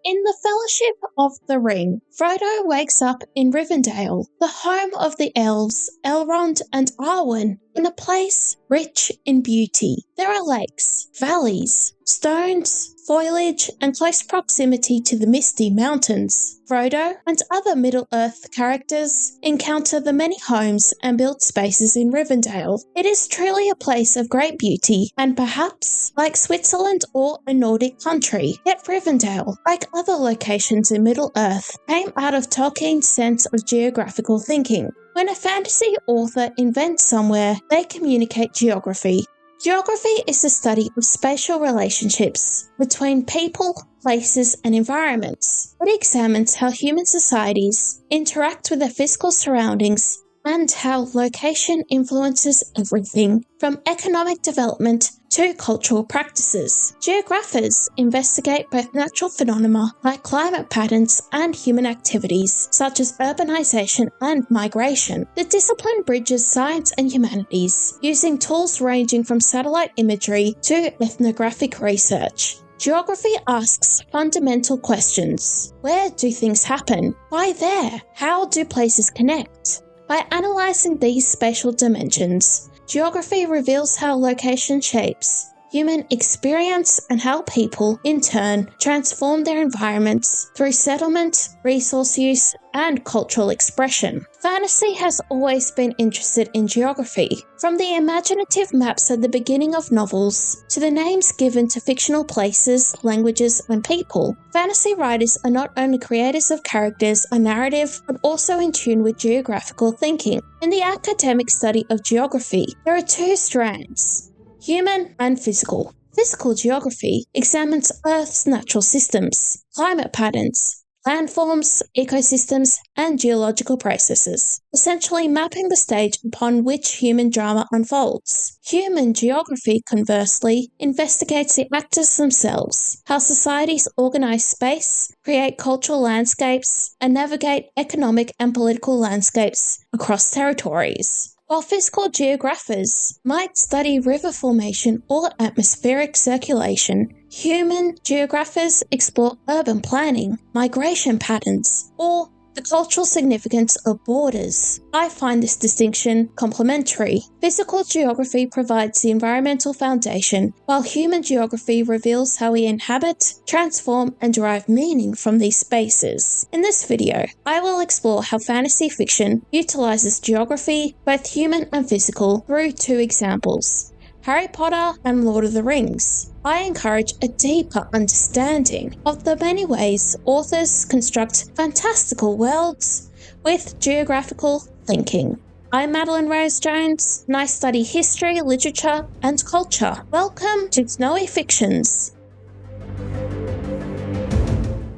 In the Fellowship of the Ring, Frodo wakes up in Rivendell, the home of the elves Elrond and Arwen, in a place rich in beauty. There are lakes, valleys, stones, foliage, and close proximity to the Misty Mountains. Frodo and other Middle-earth characters encounter the many homes and built spaces in Rivendell. It is truly a place of great beauty, and perhaps like Switzerland or a Nordic country. Yet Rivendell, like other locations in Middle-earth, came out of Tolkien's sense of geographical thinking. When a fantasy author invents somewhere, they communicate geography. Geography is the study of spatial relationships between people, places, and environments. It examines how human societies interact with their physical surroundings and how location influences everything from economic development to cultural practices. Geographers investigate both natural phenomena like climate patterns and human activities such as urbanization and migration. The discipline bridges science and humanities, using tools ranging from satellite imagery to ethnographic research. Geography asks fundamental questions. Where do things happen? Why there? How do places connect? By analysing these spatial dimensions, geography reveals how location shapes human experience and how people, in turn, transform their environments through settlement, resource use, and cultural expression. Fantasy has always been interested in geography. From the imaginative maps at the beginning of novels to the names given to fictional places, languages, and people, fantasy writers are not only creators of characters and narrative, but also in tune with geographical thinking. In the academic study of geography, there are two strands: human and physical. Physical geography examines Earth's natural systems, climate patterns, landforms, ecosystems, and geological processes, essentially mapping the stage upon which human drama unfolds. Human geography, conversely, investigates the actors themselves, how societies organize space, create cultural landscapes, and navigate economic and political landscapes across territories. While physical geographers might study river formation or atmospheric circulation, human geographers explore urban planning, migration patterns, or the cultural significance of borders. I find this distinction complementary. Physical geography provides the environmental foundation, while human geography reveals how we inhabit, transform, and derive meaning from these spaces. In this video, I will explore how fantasy fiction utilizes geography, both human and physical, through two examples: Harry Potter and Lord of the Rings. I encourage a deeper understanding of the many ways authors construct fantastical worlds with geographical thinking. I'm Madeline Rose Jones, and I study history, literature, and culture. Welcome to Snowy Fictions.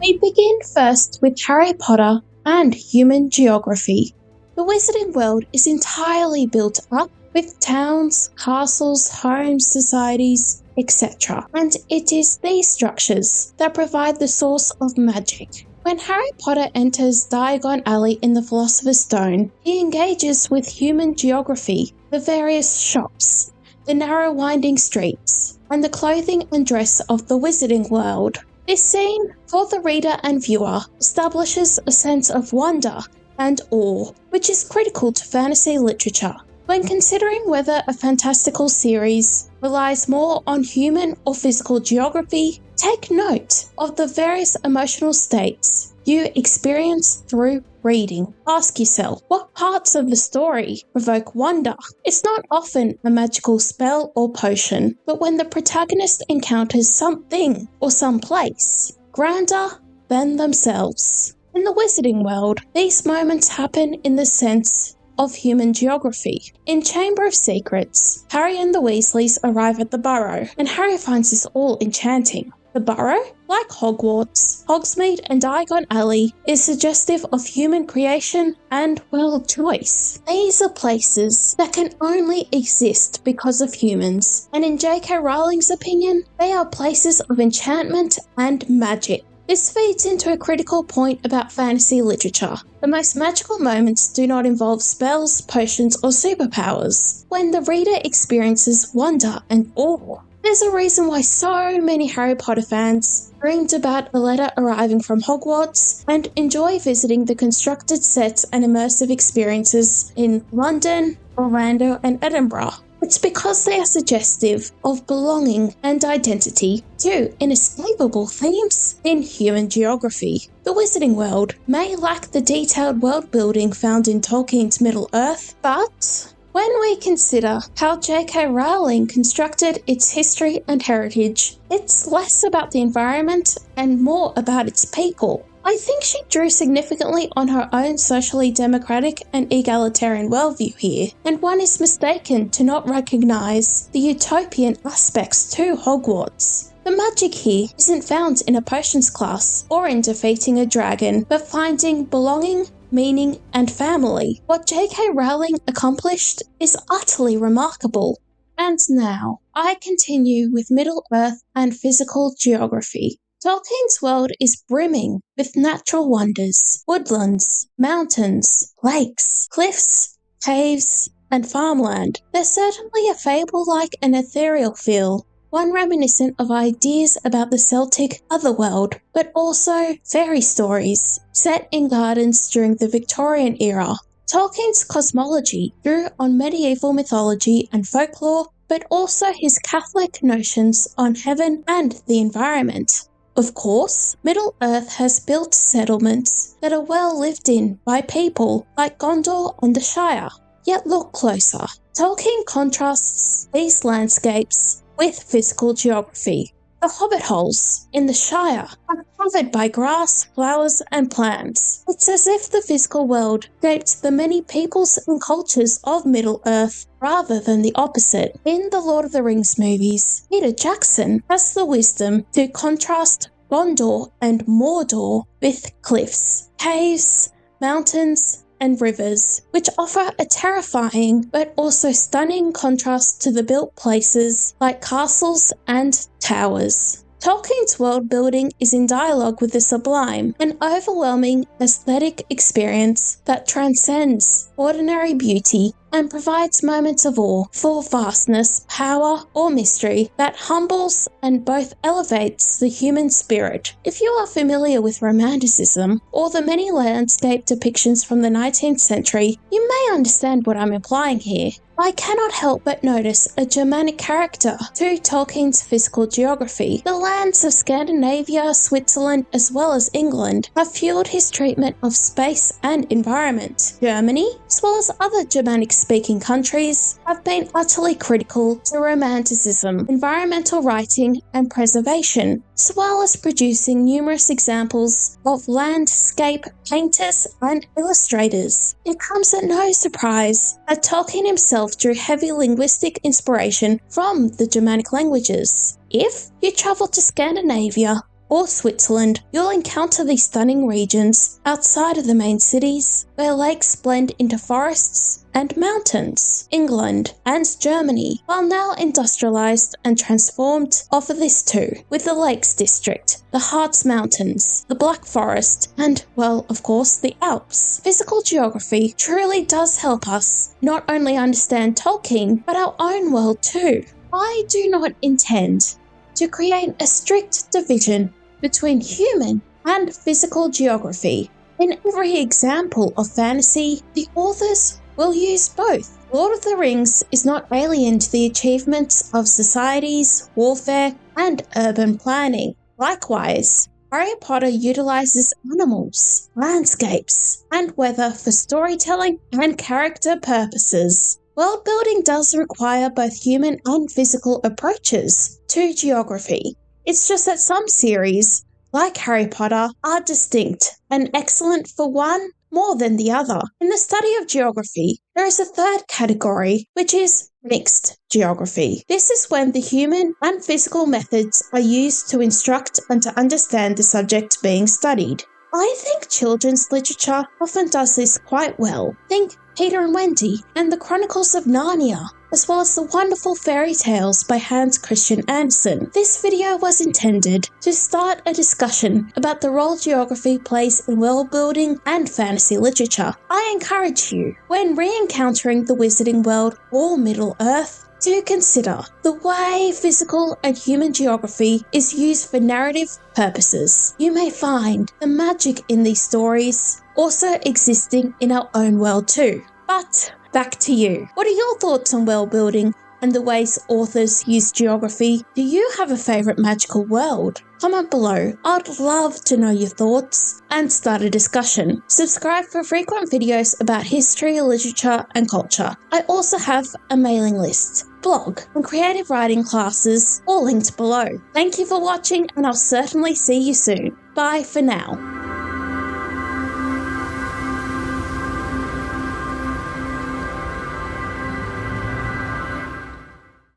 We begin first with Harry Potter and human geography. The wizarding world is entirely built up with towns, castles, homes, societies, etc. And it is these structures that provide the source of magic. When Harry Potter enters Diagon Alley in the Philosopher's Stone, he engages with human geography, the various shops, the narrow winding streets, and the clothing and dress of the wizarding world. This scene, for the reader and viewer, establishes a sense of wonder and awe, which is critical to fantasy literature. When considering whether a fantastical series relies more on human or physical geography, take note of the various emotional states you experience through reading. Ask yourself, what parts of the story provoke wonder? It's not often a magical spell or potion, but when the protagonist encounters something or someplace grander than themselves. In the wizarding world, these moments happen in the sense of human geography. In Chamber of Secrets, Harry and the Weasleys arrive at the Burrow, and Harry finds this all enchanting. The Burrow, like Hogwarts, Hogsmeade, and Diagon Alley, is suggestive of human creation and world choice. These are places that can only exist because of humans, and in J.K. Rowling's opinion, they are places of enchantment and magic. This feeds into a critical point about fantasy literature. The most magical moments do not involve spells, potions, or superpowers, when the reader experiences wonder and awe. There's a reason why so many Harry Potter fans dreamed about a letter arriving from Hogwarts and enjoy visiting the constructed sets and immersive experiences in London, Orlando, and Edinburgh. It's because they are suggestive of belonging and identity, two inescapable themes in human geography. The Wizarding World may lack the detailed world building found in Tolkien's Middle-earth, but when we consider how J.K. Rowling constructed its history and heritage, it's less about the environment and more about its people. I think she drew significantly on her own socially democratic and egalitarian worldview here, and one is mistaken to not recognise the utopian aspects to Hogwarts. The magic here isn't found in a potions class or in defeating a dragon, but finding belonging, meaning, and family. What J.K. Rowling accomplished is utterly remarkable. And now, I continue with Middle-earth and physical geography. Tolkien's world is brimming with natural wonders, woodlands, mountains, lakes, cliffs, caves, and farmland. There's certainly a fable-like and ethereal feel, one reminiscent of ideas about the Celtic otherworld, but also fairy stories set in gardens during the Victorian era. Tolkien's cosmology drew on medieval mythology and folklore, but also his Catholic notions on heaven and the environment. Of course, Middle-earth has built settlements that are well lived in by people like Gondor and the Shire. Yet look closer. Tolkien contrasts these landscapes with physical geography. The hobbit holes in the Shire are covered by grass, flowers, and plants. It's as if the physical world shaped the many peoples and cultures of Middle-earth rather than the opposite. In the Lord of the Rings movies, Peter Jackson has the wisdom to contrast Gondor and Mordor with cliffs, caves, mountains, and rivers, which offer a terrifying but also stunning contrast to the built places like castles and towers. Tolkien's world building is in dialogue with the sublime, an overwhelming aesthetic experience that transcends ordinary beauty and provides moments of awe for vastness, power, or mystery that humbles and both elevates the human spirit. If you are familiar with Romanticism or the many landscape depictions from the 19th century, you may understand what I'm implying here. I cannot help but notice a Germanic character to Tolkien's physical geography. The lands of Scandinavia, Switzerland, as well as England have fueled his treatment of space and environment. Germany, as well as other Germanic-speaking countries, have been utterly critical to Romanticism, environmental writing, and preservation, as well as producing numerous examples of landscape painters and illustrators. It comes at no surprise that Tolkien himself drew heavy linguistic inspiration from the Germanic languages. If you travel to Scandinavia or Switzerland, you'll encounter these stunning regions outside of the main cities, where lakes blend into forests and mountains. England and Germany, while now industrialized and transformed, offer this too, with the Lakes District, the Harz Mountains, the Black Forest, and, well, of course, the Alps. Physical geography truly does help us not only understand Tolkien, but our own world too. I do not intend to create a strict division between human and physical geography. In every example of fantasy, the authors will use both. Lord of the Rings is not alien to the achievements of societies, warfare, and urban planning. Likewise, Harry Potter utilizes animals, landscapes, and weather for storytelling and character purposes. World building does require both human and physical approaches to geography. It's just that some series, like Harry Potter, are distinct and excellent for one more than the other. In the study of geography, there is a third category, which is mixed geography. This is when the human and physical methods are used to instruct and to understand the subject being studied. I think children's literature often does this quite well. Think Peter and Wendy and the Chronicles of Narnia, as well as the wonderful fairy tales by Hans Christian Andersen. This video was intended to start a discussion about the role geography plays in world building and fantasy literature. I encourage you, when re-encountering the Wizarding World or Middle-earth, Do consider the way physical and human geography is used for narrative purposes. You may find the magic in these stories also existing in our own world too. But back to you. What are your thoughts on world building and the ways authors use geography? Do you have a favourite magical world? Comment below. I'd love to know your thoughts and start a discussion. Subscribe for frequent videos about history, literature and culture. I also have a mailing list, blog and creative writing classes, all linked below. Thank you for watching and I'll certainly see you soon. Bye for now.